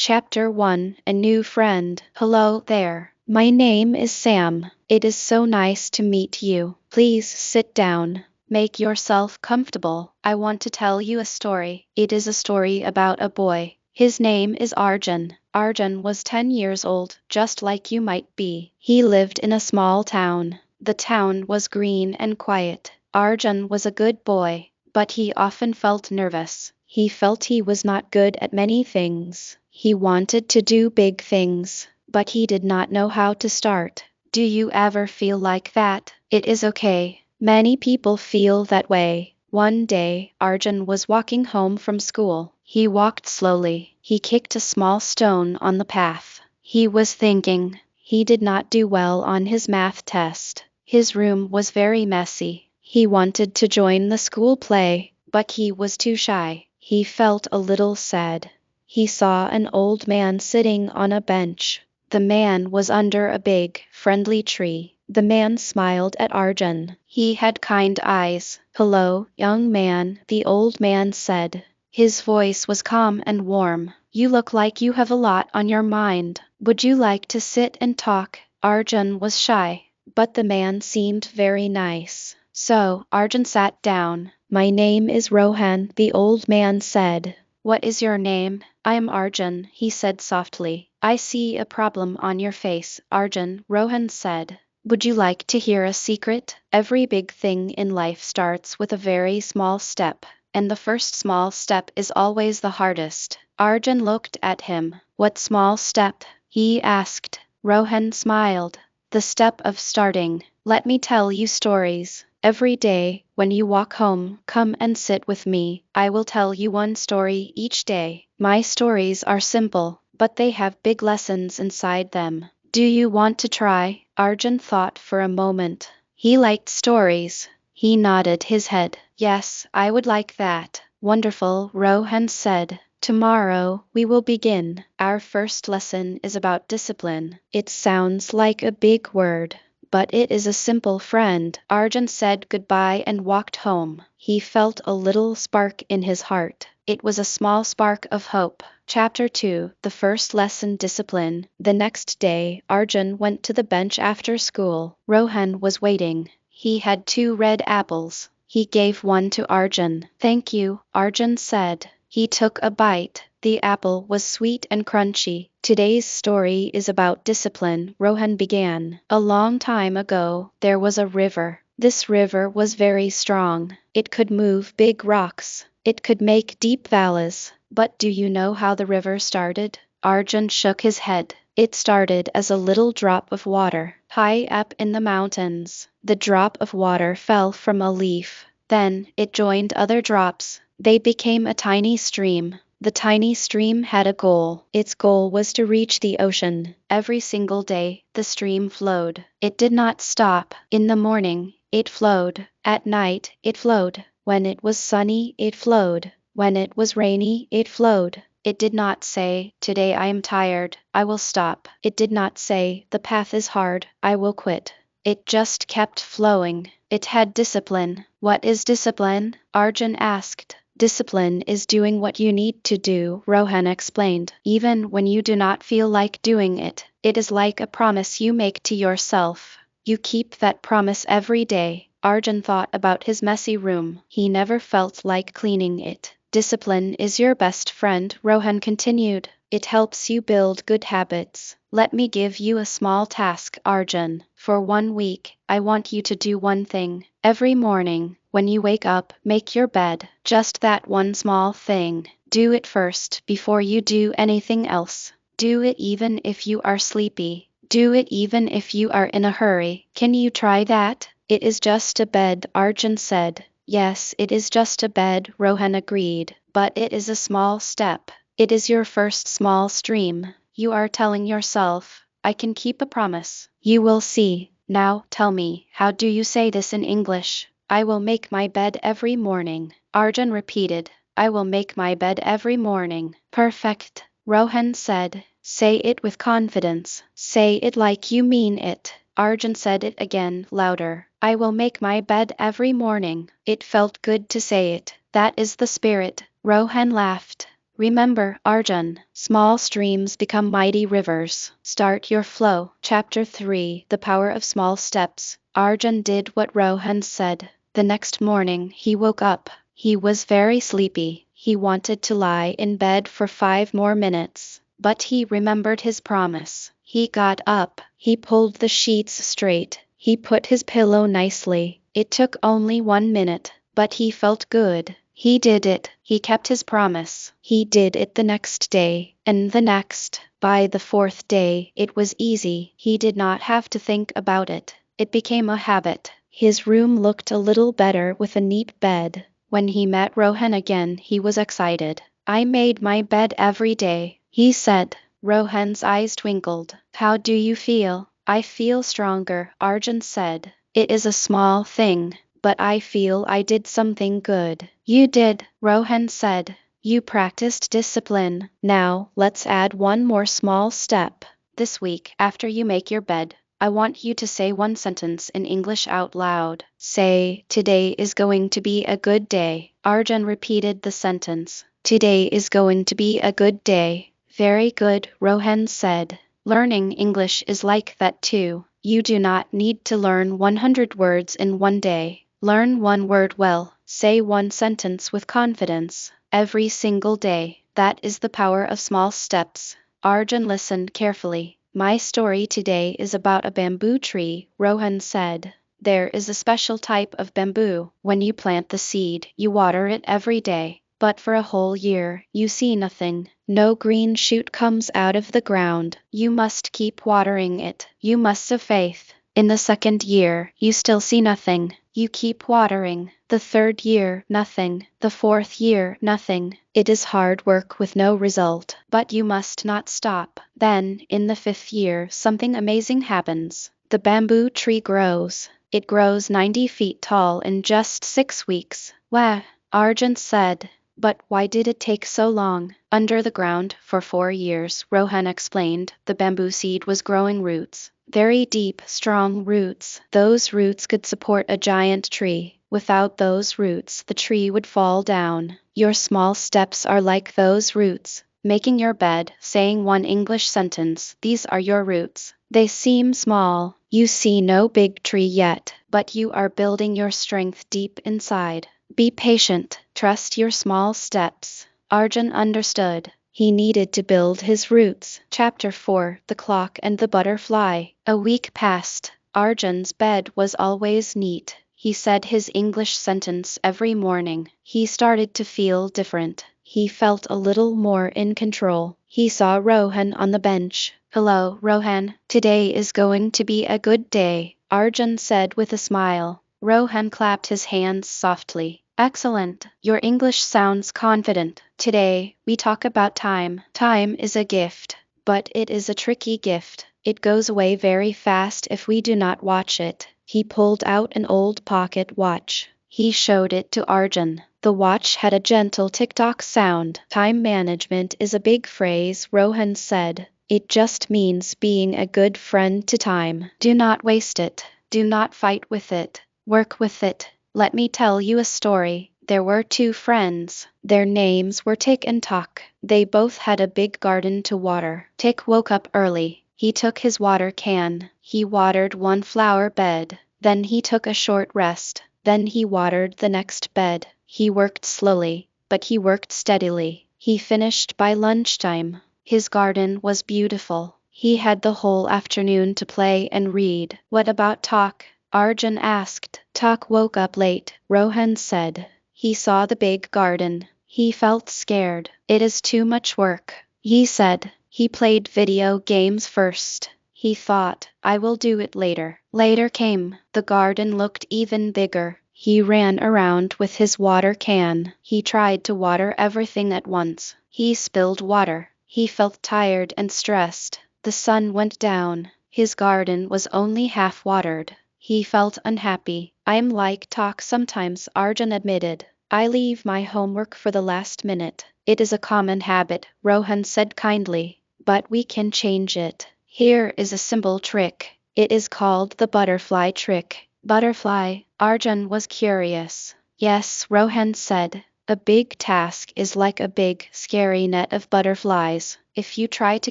Chapter 1, A New Friend. Hello there. My name is Sam. It is so nice to meet you. Please sit down. Make yourself comfortable. I want to tell you a story. It is a story about a boy. His name is Arjun. Arjun was 10 years old, just like you might be. He lived in a small town. The town was green and quiet. Arjun was a good boy, but he often felt nervous. He felt he was not good at many things. He wanted to do big things, but he did not know how to start. Do you ever feel like that? It is okay. Many people feel that way. One day, Arjun was walking home from school. He walked slowly. He kicked a small stone on the path. He was thinking. He did not do well on his math test. His room was very messy. He wanted to join the school play, but he was too shy. He felt a little sad. He saw an old man sitting on a bench. The man was under a big, friendly tree. The man smiled at Arjun. He had kind eyes. "Hello, young man," the old man said. His voice was calm and warm. "You look like you have a lot on your mind. Would you like to sit and talk?" Arjun was shy, but the man seemed very nice. So, Arjun sat down. "My name is Rohan," the old man said. "What is your name?" "I am Arjun," he said softly. "I see a problem on your face, Arjun," Rohan said. "Would you like to hear a secret? Every big thing in life starts with a very small step, and the first small step is always the hardest." Arjun looked at him. "What small step?" he asked. Rohan smiled. "The step of starting. Let me tell you stories. Every day, when you walk home, come and sit with me. I will tell you one story each day. My stories are simple, but they have big lessons inside them. Do you want to try?" Arjun thought for a moment. He liked stories. He nodded his head. "Yes, I would like that." "Wonderful," Rohan said. "Tomorrow, we will begin. Our first lesson is about discipline." It sounds like a big word, but it is a simple friend. Arjun said goodbye and walked home. He felt a little spark in his heart. It was a small spark of hope. Chapter 2, The First Lesson, Discipline. The next day, Arjun went to the bench after school. Rohan was waiting. He had 2 red apples. He gave one to Arjun. "Thank you," Arjun said. He took a bite. The apple was sweet and crunchy. "Today's story is about discipline," Rohan began. "A long time ago, there was a river. This river was very strong. It could move big rocks. It could make deep valleys. But do you know how the river started?" Arjun shook his head. "It started as a little drop of water, high up in the mountains. The drop of water fell from a leaf. Then, it joined other drops. They became a tiny stream. The tiny stream had a goal. Its goal was to reach the ocean. Every single day, the stream flowed. It did not stop. In the morning, it flowed. At night, it flowed. When it was sunny, it flowed. When it was rainy, it flowed. It did not say, 'Today I am tired, I will stop.' It did not say, 'The path is hard, I will quit.' It just kept flowing. It had discipline." "What is discipline?" Arjun asked. "Discipline is doing what you need to do," Rohan explained, "even when you do not feel like doing it. It is like a promise you make to yourself. You keep that promise every day." Arjun thought about his messy room. He never felt like cleaning it. "Discipline is your best friend," Rohan continued. "It helps you build good habits. Let me give you a small task, Arjun. For 1 week, I want you to do one thing. Every morning, when you wake up, make your bed. Just that one small thing. Do it first before you do anything else. Do it even if you are sleepy. Do it even if you are in a hurry. Can you try that?" "It is just a bed," Arjun said. "Yes, it is just a bed," Rohan agreed. "But it is a small step. It is your first small stream. You are telling yourself, 'I can keep a promise.' You will see. Now, tell me, how do you say this in English?" "I will make my bed every morning," Arjun repeated. "I will make my bed every morning." "Perfect," Rohan said. "Say it with confidence. Say it like you mean it." Arjun said it again, louder. "I will make my bed every morning." It felt good to say it. "That is the spirit." Rohan laughed. Remember, Arjun, small streams become mighty rivers. Start your flow. Chapter 3, The Power of Small Steps. Arjun did what Rohan said. The next morning he woke up. He was very sleepy. He wanted to lie in bed for 5 more minutes. But he remembered his promise. He got up. He pulled the sheets straight. He put his pillow nicely. It took only 1 minute, but he felt good. He did it. He kept his promise. He did it the next day, and the next. By the fourth day, it was easy. He did not have to think about it. It became a habit. His room looked a little better with a neat bed. When he met Rohan again, he was excited. I made my bed every day, he said. Rohan's eyes twinkled. How do you feel? I feel stronger, Arjun said. It is a small thing, but I feel I did something good. You did, Rohan said. You practiced discipline. Now, let's add one more small step. This week, after you make your bed, I want you to say one sentence in English out loud. Say, today is going to be a good day. Arjun repeated the sentence. Today is going to be a good day. Very good, Rohan said. Learning English is like that too. You do not need to learn 100 words in one day. Learn one word well. Say one sentence with confidence. Every single day. That is the power of small steps. Arjun listened carefully. My story today is about a bamboo tree, Rohan said. There is a special type of bamboo. When you plant the seed, you water it every day. But for a whole year, you see nothing. No green shoot comes out of the ground. You must keep watering it. You must have faith. In the second year, you still see nothing. You keep watering. The third year, nothing. The fourth year, nothing. It is hard work with no result, but you must not stop. Then, in the fifth year, something amazing happens. The bamboo tree grows. It grows 90 feet tall in just 6 weeks. Wah, Arjun said. But why did it take so long? Under the ground for 4 years, Rohan explained, the bamboo seed was growing roots. Very deep, strong roots. Those roots could support a giant tree. Without those roots, the tree would fall down. Your small steps are like those roots. Making your bed, saying one English sentence, these are your roots. They seem small. You see no big tree yet, but you are building your strength deep inside. Be patient. Trust your small steps. Arjun understood. He needed to build his roots. Chapter 4, The Clock and the Butterfly. A week passed. Arjun's bed was always neat. He said his English sentence every morning. He started to feel different. He felt a little more in control. He saw Rohan on the bench. Hello, Rohan. Today is going to be a good day, Arjun said with a smile. Rohan clapped his hands softly. Excellent. Your English sounds confident. Today, we talk about time. Time is a gift, but it is a tricky gift. It goes away very fast if we do not watch it. He pulled out an old pocket watch. He showed it to Arjun. The watch had a gentle tick-tock sound. Time management is a big phrase, Rohan said. It just means being a good friend to time. Do not waste it. Do not fight with it. Work with it. Let me tell you a story. There were 2 friends. Their names were Tick and Tock. They both had a big garden to water. Tick woke up early. He took his water can. He watered one flower bed. Then he took a short rest. Then he watered the next bed. He worked slowly, but he worked steadily. He finished by lunchtime. His garden was beautiful. He had the whole afternoon to play and read. What about Tock? Arjun asked. Tock woke up late, Rohan said. He saw the big garden. He felt scared. It is too much work, he said. He played video games first. He thought, I will do it later. Later came. The garden looked even bigger. He ran around with his water can. He tried to water everything at once. He spilled water. He felt tired and stressed. The sun went down. His garden was only half watered. He felt unhappy. I'm like Tock sometimes, Arjun admitted. I leave my homework for the last minute. It is a common habit, Rohan said kindly. But we can change it. Here is a simple trick. It is called the butterfly trick. Butterfly? Arjun was curious. Yes, Rohan said. A big task is like a big, scary net of butterflies. If you try to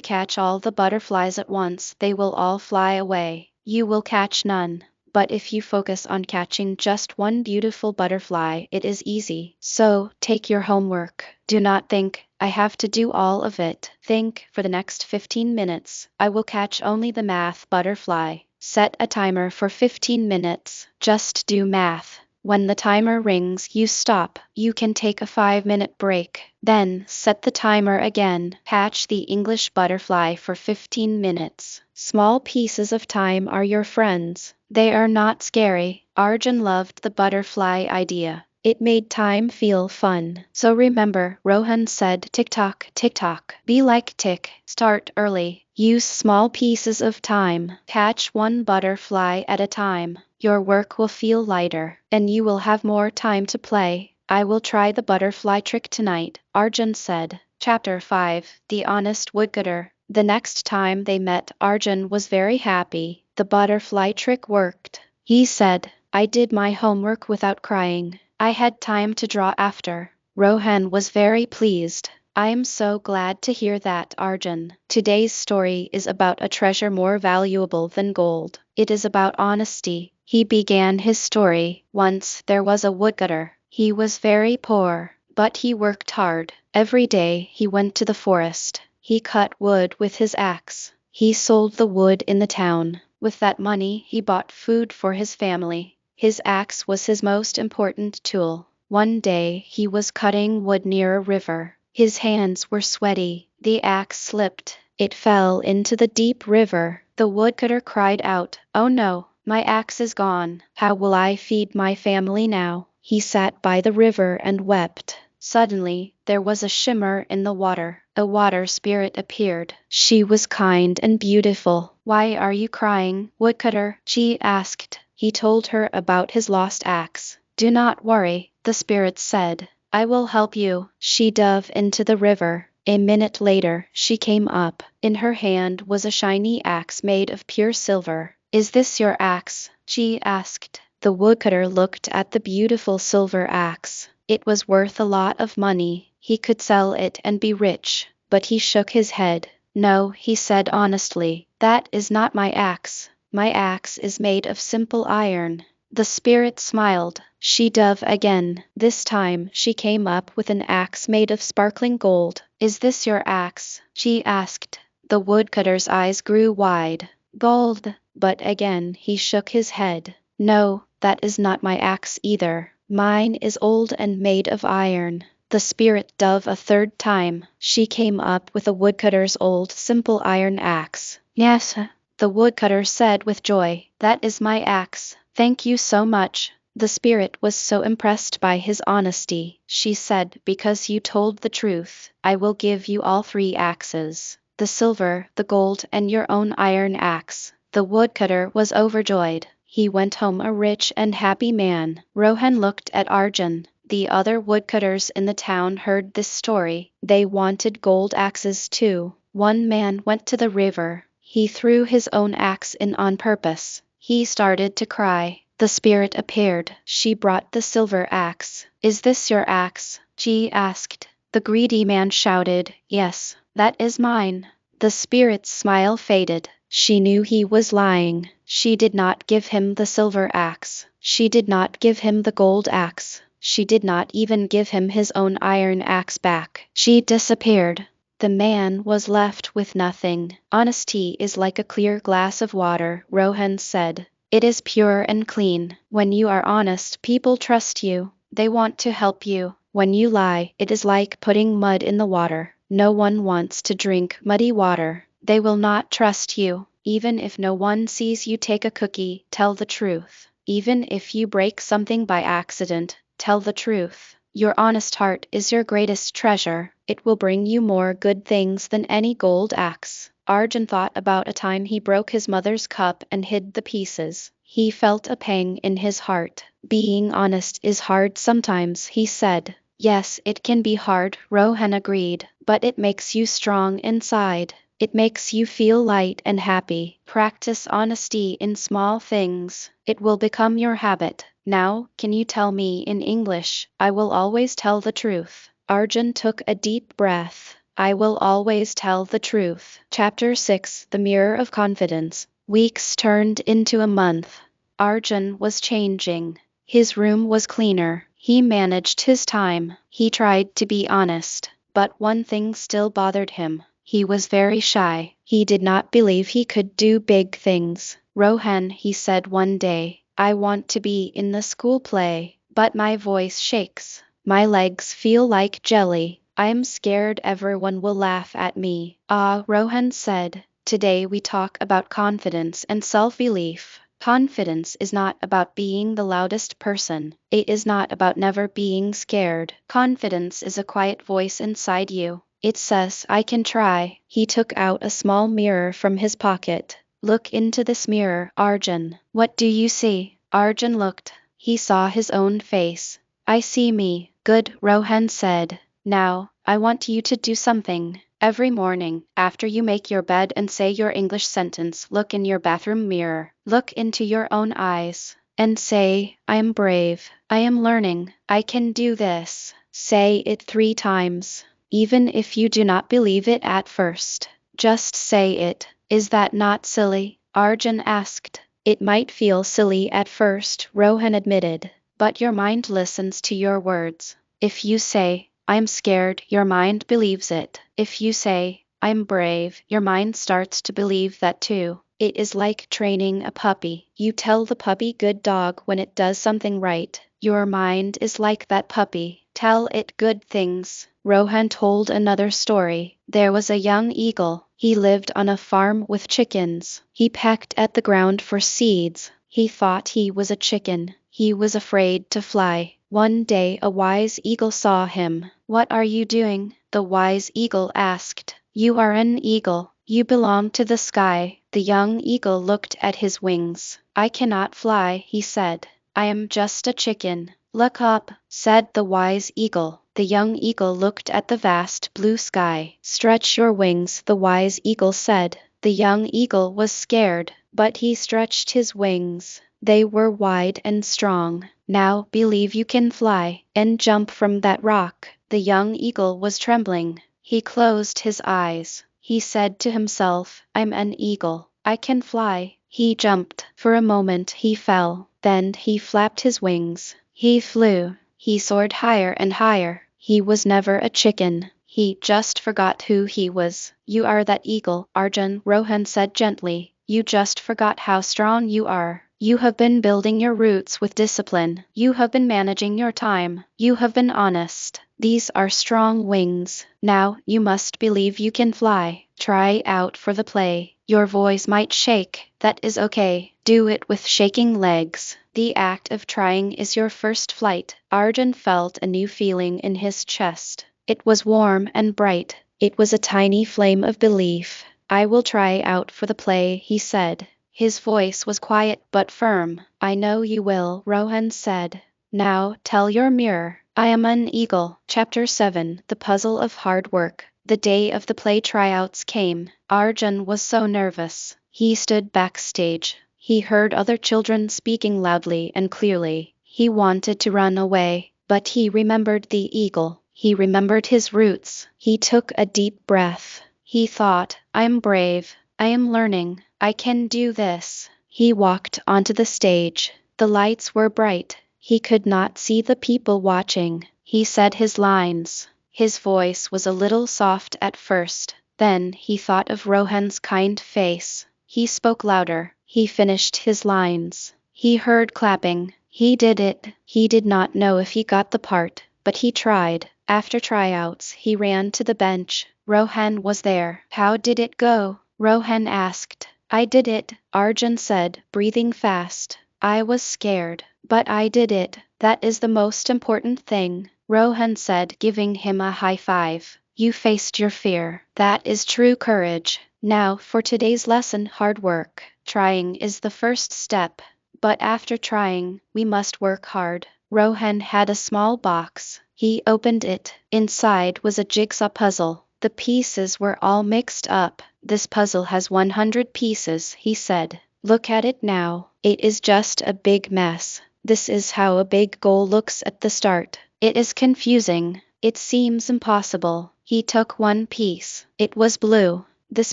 catch all the butterflies at once, they will all fly away. You will catch none. But if you focus on catching just one beautiful butterfly, it is easy. So, take your homework. Do not think, I have to do all of it. Think, for the next 15 minutes, I will catch only the math butterfly. Set a timer for 15 minutes. Just do math. When the timer rings, you stop. You can take a 5-minute break. Then, set the timer again. Catch the English butterfly for 15 minutes. Small pieces of time are your friends. They are not scary. Arjun loved the butterfly idea. It made time feel fun. So remember, Rohan said tick tock, be like tick, start early. Use small pieces of time. Catch one butterfly at a time. Your work will feel lighter, and you will have more time to play. I will try the butterfly trick tonight, Arjun said. Chapter 5, The Honest Woodcutter. The next time they met, Arjun was very happy. The butterfly trick worked. He said, I did my homework without crying. I had time to draw after. Rohan was very pleased. I am so glad to hear that, Arjun. Today's story is about a treasure more valuable than gold. It is about honesty. He began his story. Once there was a woodcutter. He was very poor, but he worked hard. Every day he went to the forest. He cut wood with his axe. He sold the wood in the town. With that money, he bought food for his family. His axe was his most important tool. One day he was cutting wood near a river. His hands were sweaty. The axe slipped. It fell into the deep river. The woodcutter cried out, "Oh no, my axe is gone. How will I feed my family now?" He sat by the river and wept. Suddenly, there was a shimmer in the water. A water spirit appeared. She was kind and beautiful. "Why are you crying, woodcutter?" she asked. He told her about his lost axe. "Do not worry," the spirit said. "I will help you." She dove into the river. A minute later, she came up. In her hand was a shiny axe made of pure silver. "Is this your axe?" she asked. The woodcutter looked at the beautiful silver axe. It was worth a lot of money. He could sell it and be rich. But he shook his head. "No," he said honestly, "that is not my axe. My axe is made of simple iron." The spirit smiled. She dove again. This time she came up with an axe made of sparkling gold. "Is this your axe?" she asked. The woodcutter's eyes grew wide. "Gold?" But again he shook his head. "No, that is not my axe either. Mine is old and made of iron." The spirit dove a third time. She came up with a woodcutter's old simple iron axe. "Yes," the woodcutter said with joy, "that is my axe. Thank you so much." The spirit was so impressed by his honesty. She said, "Because you told the truth, I will give you all 3 axes. The silver, the gold, and your own iron axe." The woodcutter was overjoyed. He went home a rich and happy man. Rohan looked at Arjun. The other woodcutters in the town heard this story. They wanted gold axes too. One man went to the river. He threw his own axe in on purpose. He started to cry. The spirit appeared. She brought the silver axe. "Is this your axe?" she asked. The greedy man shouted, "Yes, that is mine." The spirit's smile faded. She knew he was lying. She did not give him the silver axe. She did not give him the gold axe. She did not even give him his own iron axe back. She disappeared. The man was left with nothing. "Honesty is like a clear glass of water," Rohan said. "It is pure and clean. When you are honest, people trust you. They want to help you. When you lie, it is like putting mud in the water. No one wants to drink muddy water. They will not trust you. Even if no one sees you take a cookie, tell the truth. Even if you break something by accident, tell the truth. Your honest heart is your greatest treasure. It will bring you more good things than any gold axe." Arjun thought about a time he broke his mother's cup and hid the pieces. He felt a pang in his heart. "Being honest is hard sometimes," he said. "Yes, it can be hard," Rohan agreed, "but it makes you strong inside. It makes you feel light and happy. Practice honesty in small things. It will become your habit. Now, can you tell me in English? I will always tell the truth. Arjun took a deep breath. I will always tell the truth. Chapter 6, The Mirror of Confidence. Weeks turned into a month. Arjun was changing. His room was cleaner. He managed his time. He tried to be honest. But one thing still bothered him. He was very shy. He did not believe he could do big things. Rohan, he said one day, I want to be in the school play, but my voice shakes. My legs feel like jelly. I'm scared everyone will laugh at me. Ah, Rohan said, today we talk about confidence and self-belief. Confidence is not about being the loudest person. It is not about never being scared. Confidence is a quiet voice inside you. It says, I can try. He took out a small mirror from his pocket. Look into this mirror, Arjun. What do you see? Arjun looked. He saw his own face. I see me. Good, Rohan said. Now, I want you to do something. Every morning, after you make your bed and say your English sentence, look in your bathroom mirror. Look into your own eyes. And say, I am brave. I am learning. I can do this. Say it 3 times. Even if you do not believe it at first. Just say it. Is that not silly? Arjun asked. It might feel silly at first, Rohan admitted. But your mind listens to your words. If you say, I'm scared, your mind believes it. If you say, I'm brave, your mind starts to believe that too. It is like training a puppy. You tell the puppy good dog when it does something right. Your mind is like that puppy. Tell it good things. Rohan told another story. There was a young eagle. He lived on a farm with chickens. He pecked at the ground for seeds. He thought he was a chicken. He was afraid to fly. One day a wise eagle saw him. What are you doing? The wise eagle asked. You are an eagle. You belong to the sky. The young eagle looked at his wings. I cannot fly, he said. I am just a chicken. Look up, said the wise eagle. The young eagle looked at the vast blue sky. Stretch your wings, the wise eagle said. The young eagle was scared, but he stretched his wings. They were wide and strong. Now believe you can fly and jump from that rock. The young eagle was trembling. He closed his eyes. He said to himself, I'm an eagle. I can fly. He jumped. For a moment he fell. Then he flapped his wings. He flew. He soared higher and higher. He was never a chicken. He just forgot who he was. You are that eagle, Arjun, Rohan said gently. You just forgot how strong you are. You have been building your roots with discipline. You have been managing your time. You have been honest. These are strong wings. Now you must believe you can fly. Try out for the play. Your voice might shake. That is okay. Do it with shaking legs. The act of trying is your first flight. Arjun felt a new feeling in his chest. It was warm and bright. It was a tiny flame of belief. I will try out for the play, he said. His voice was quiet but firm. I know you will, Rohan said. Now tell your mirror. I am an eagle. Chapter 7, The Puzzle of Hard Work. The day of the play tryouts came. Arjun was so nervous. He stood backstage. He heard other children speaking loudly and clearly. He wanted to run away, but he remembered the eagle. He remembered his roots. He took a deep breath. He thought, I'm brave. I am learning. I can do this. He walked onto the stage. The lights were bright. He could not see the people watching. He said his lines. His voice was a little soft at first. Then he thought of Rohan's kind face. He spoke louder. He finished his lines. He heard clapping. He did it. He did not know if he got the part, but he tried. After tryouts, he ran to the bench. Rohan was there. How did it go? Rohan asked. I did it, Arjun said, breathing fast. I was scared, but I did it. That is the most important thing, Rohan said, giving him a high five. You faced your fear. That is true courage. Now for today's lesson, hard work. Trying is the first step. But after trying, we must work hard. Rohan had a small box. He opened it. Inside was a jigsaw puzzle. The pieces were all mixed up. This puzzle has 100 pieces, he said. Look at it now. It is just a big mess. This is how a big goal looks at the start. It is confusing. It seems impossible. He took one piece. It was blue. This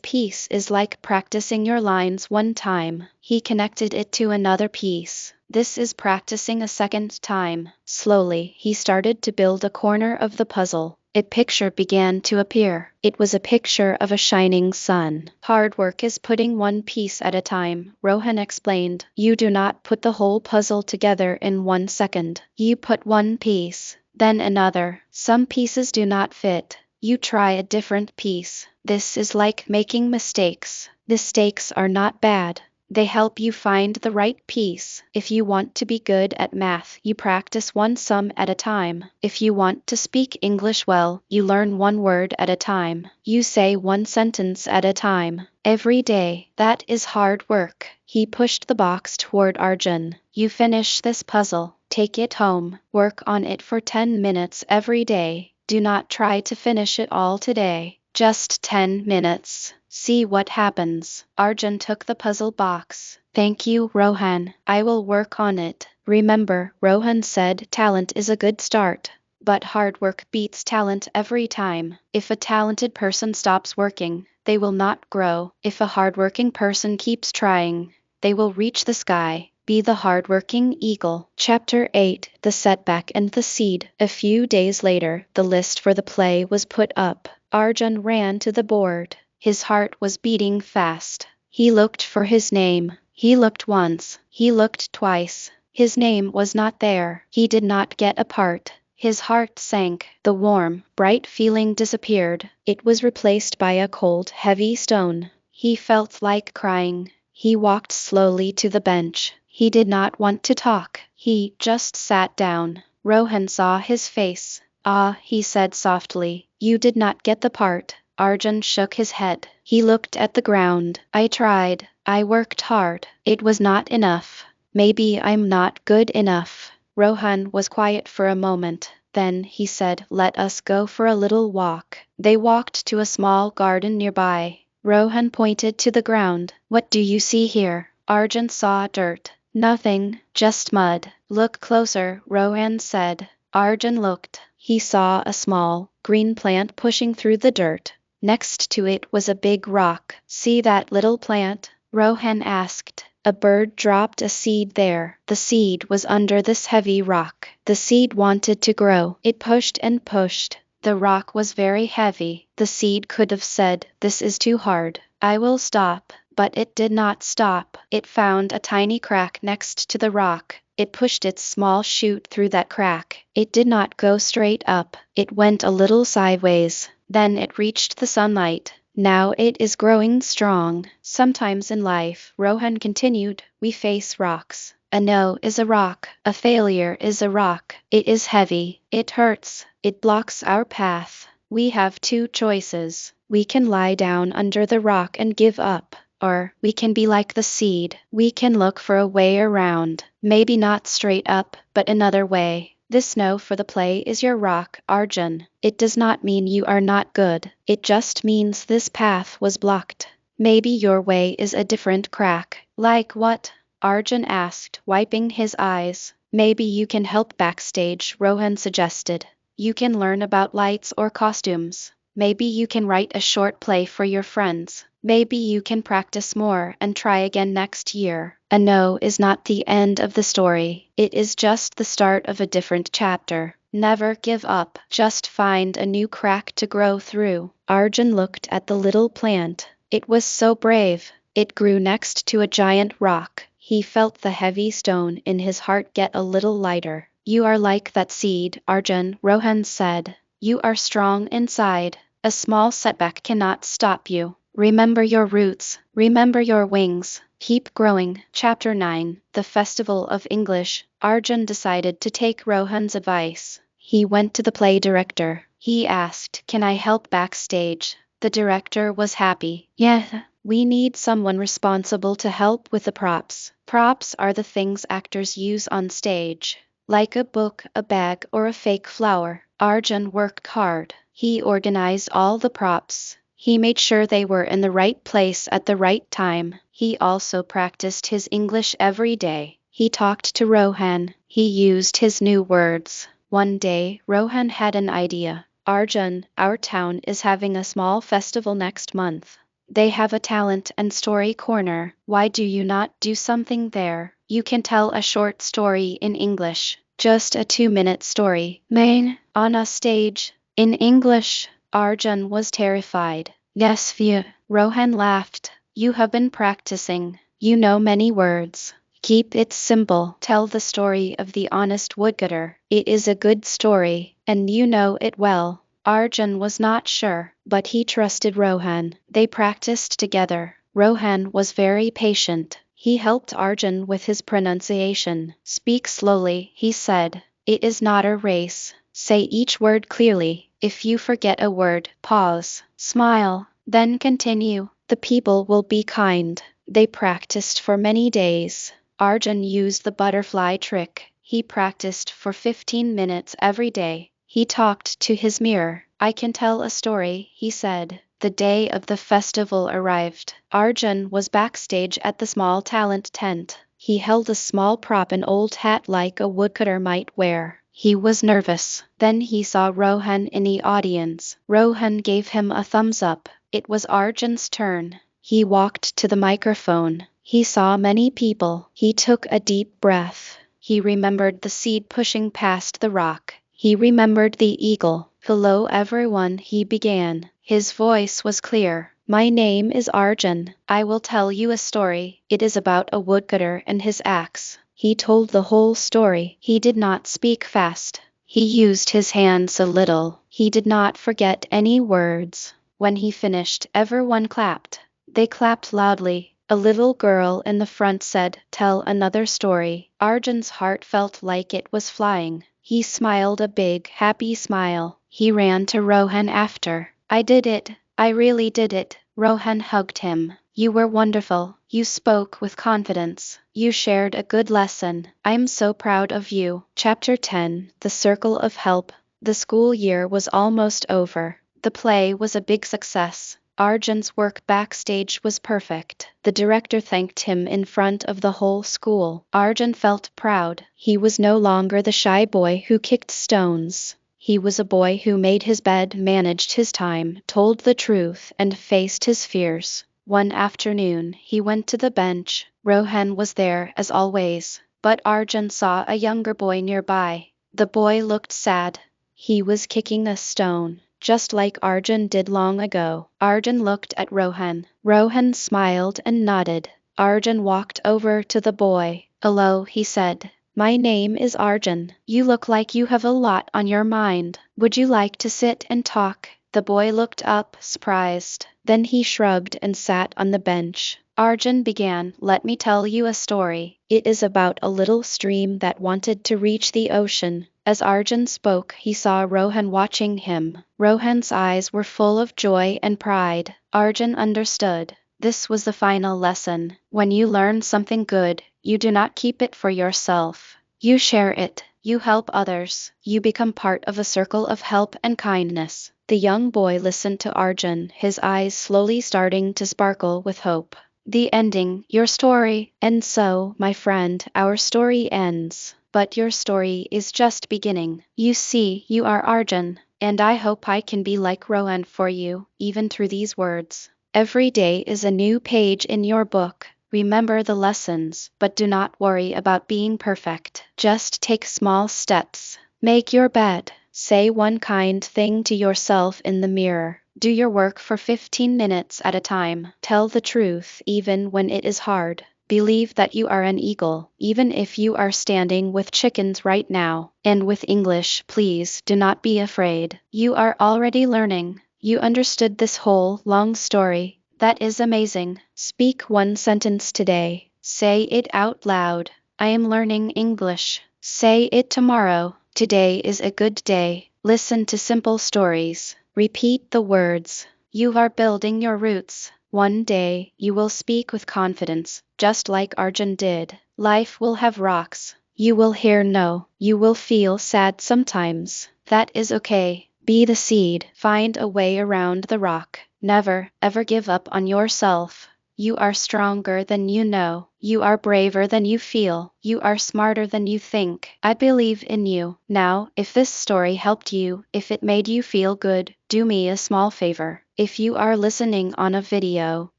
piece is like practicing your lines one time. He connected it to another piece. This is practicing a second time. Slowly, he started to build a corner of the puzzle. A picture began to appear. It was a picture of a shining sun. Hard work is putting one piece at a time, Rohan explained. You do not put the whole puzzle together in 1 second. You put one piece, then another. Some pieces do not fit. You try a different piece. This is like making mistakes. Mistakes are not bad. They help you find the right piece. If you want to be good at math, you practice one sum at a time. If you want to speak English well, you learn one word at a time. You say one sentence at a time. Every day. That is hard work. He pushed the box toward Arjun. You finish this puzzle. Take it home. Work on it for 10 minutes every day. Do not try to finish it all today. Just 10 minutes. See what happens. Arjun took the puzzle box. Thank you, Rohan. I will work on it. Remember, Rohan said talent is a good start. But hard work beats talent every time. If a talented person stops working, they will not grow. If a hardworking person keeps trying, they will reach the sky. Be the hardworking eagle. Chapter 8: The Setback and the Seed. A few days later, the list for the play was put up. Arjun ran to the board. His heart was beating fast. He looked for his name. He looked once. He looked twice. His name was not there. He did not get a part. His heart sank. The warm, bright feeling disappeared. It was replaced by a cold, heavy stone. He felt like crying. He walked slowly to the bench. He did not want to talk. He just sat down. Rohan saw his face. Ah, he said softly, you did not get the part. Arjun shook his head. He looked at the ground. I tried. I worked hard. It was not enough. Maybe I'm not good enough. Rohan was quiet for a moment. Then he said, let us go for a little walk. They walked to a small garden nearby. Rohan pointed to the ground. What do you see here? Arjun saw dirt. Nothing, just mud. Look closer, Rohan said. Arjun looked. He saw a small, green plant pushing through the dirt. Next to it was a big rock. See that little plant? Rohan asked. A bird dropped a seed there. The seed was under this heavy rock. The seed wanted to grow. It pushed and pushed. The rock was very heavy. The seed could have said, this is too hard. I will stop. But it did not stop. It found a tiny crack next to the rock. It pushed its small shoot through that crack. It did not go straight up. It went a little sideways. Then it reached the sunlight. Now it is growing strong. Sometimes in life, Rohan continued, we face rocks. A no is a rock. A failure is a rock. It is heavy. It hurts. It blocks our path. We have two choices. We can lie down under the rock and give up. Or, we can be like the seed. We can look for a way around. Maybe not straight up, but another way. This no for the play is your rock, Arjun. It does not mean you are not good. It just means this path was blocked. Maybe your way is a different crack. Like what? Arjun asked, wiping his eyes. Maybe you can help backstage, Rohan suggested. You can learn about lights or costumes. Maybe you can write a short play for your friends. Maybe you can practice more and try again next year. A no is not the end of the story. It is just the start of a different chapter. Never give up. Just find a new crack to grow through. Arjun looked at the little plant. It was so brave. It grew next to a giant rock. He felt the heavy stone in his heart get a little lighter. You are like that seed, Arjun, Rohan said. You are strong inside. A small setback cannot stop you. Remember your roots. Remember your wings. Keep growing. Chapter 9: The Festival of English. Arjun decided to take Rohan's advice. He went to the play director. He asked, can I help backstage? The director was happy. Yeah, we need someone responsible to help with the props. Props are the things actors use on stage. Like a book, a bag, or a fake flower. Arjun worked hard. He organized all the props. He made sure they were in the right place at the right time. He also practiced his English every day. He talked to Rohan. He used his new words. One day, Rohan had an idea. Arjun, our town is having a small festival next month. They have a talent and story corner. Why do you not do something there? You can tell a short story in English. Just a 2-minute story. Main, on a stage. In English. Arjun was terrified. Yes, phew. Rohan laughed. You have been practicing. You know many words. Keep it simple. Tell the story of the honest woodcutter. It is a good story, and you know it well. Arjun was not sure, but he trusted Rohan. They practiced together. Rohan was very patient. He helped Arjun with his pronunciation. Speak slowly, he said. It is not a race. Say each word clearly. If you forget a word, pause, smile, then continue. The people will be kind. They practiced for many days. Arjun used the butterfly trick. He practiced for 15 minutes every day. He talked to his mirror. I can tell a story, he said. The day of the festival arrived. Arjun was backstage at the small talent tent. He held a small prop, an old hat like a woodcutter might wear. He was nervous. Then he saw Rohan in the audience. Rohan gave him a thumbs up. It was Arjun's turn. He walked to the microphone. He saw many people. He took a deep breath. He remembered the seed pushing past the rock. He remembered the eagle. Hello everyone, he began. His voice was clear. My name is Arjun. I will tell you a story. It is about a woodcutter and his axe. He told the whole story. He did not speak fast. He used his hands a little. He did not forget any words. When he finished, everyone clapped. They clapped loudly. A little girl in the front said, "Tell another story." Arjun's heart felt like it was flying. He smiled a big, happy smile. He ran to Rohan after. I did it. I really did it. Rohan hugged him. You were wonderful. You spoke with confidence. You shared a good lesson. I'm so proud of you. Chapter 10, The Circle of Help. The school year was almost over. The play was a big success. Arjun's work backstage was perfect. The director thanked him in front of the whole school. Arjun felt proud. He was no longer the shy boy who kicked stones. He was a boy who made his bed, managed his time, told the truth, and faced his fears. One afternoon, he went to the bench. Rohan was there, as always, but Arjun saw a younger boy nearby. The boy looked sad. He was kicking a stone, just like Arjun did long ago. Arjun looked at Rohan. Rohan smiled and nodded. Arjun walked over to the boy. Hello, he said. My name is Arjun. You look like you have a lot on your mind. Would you like to sit and talk? The boy looked up, surprised. Then he shrugged and sat on the bench. Arjun began, let me tell you a story. It is about a little stream that wanted to reach the ocean. As Arjun spoke, he saw Rohan watching him. Rohan's eyes were full of joy and pride. Arjun understood. This was the final lesson. When you learn something good, you do not keep it for yourself. You share it. You help others. You become part of a circle of help and kindness. The young boy listened to Arjun, his eyes slowly starting to sparkle with hope. The ending, your story. And so, my friend, our story ends. But your story is just beginning. You see, you are Arjun, and I hope I can be like Rohan for you, even through these words. Every day is a new page in your book. Remember the lessons, but do not worry about being perfect. Just take small steps. Make your bed. Say one kind thing to yourself in the mirror. Do your work for 15 minutes at a time. Tell the truth even when it is hard. Believe that you are an eagle, even if you are standing with chickens right now. And with English, please do not be afraid. You are already learning. You understood this whole long story. That is amazing. Speak one sentence today. Say it out loud. I am learning English. Say it tomorrow. Today is a good day. Listen to simple stories. Repeat the words. You are building your roots. One day, you will speak with confidence, just like Arjun did. Life will have rocks. You will hear no. You will feel sad sometimes. That is okay. Be the seed. Find a way around the rock. Never, ever give up on yourself. You are stronger than you know. You are braver than you feel. You are smarter than you think. I believe in you. Now, if this story helped you, if it made you feel good, do me a small favor. If you are listening on a video,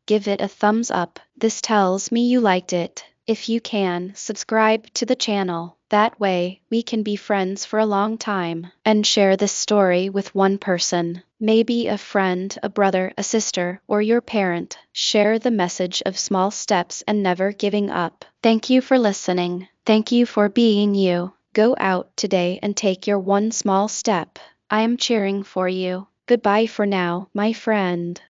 give it a thumbs up. This tells me you liked it. If you can, subscribe to the channel. That way, we can be friends for a long time. And share this story with one person. Maybe a friend, a brother, a sister, or your parent. Share the message of small steps and never giving up. Thank you for listening. Thank you for being you. Go out today and take your one small step. I am cheering for you. Goodbye for now, my friend.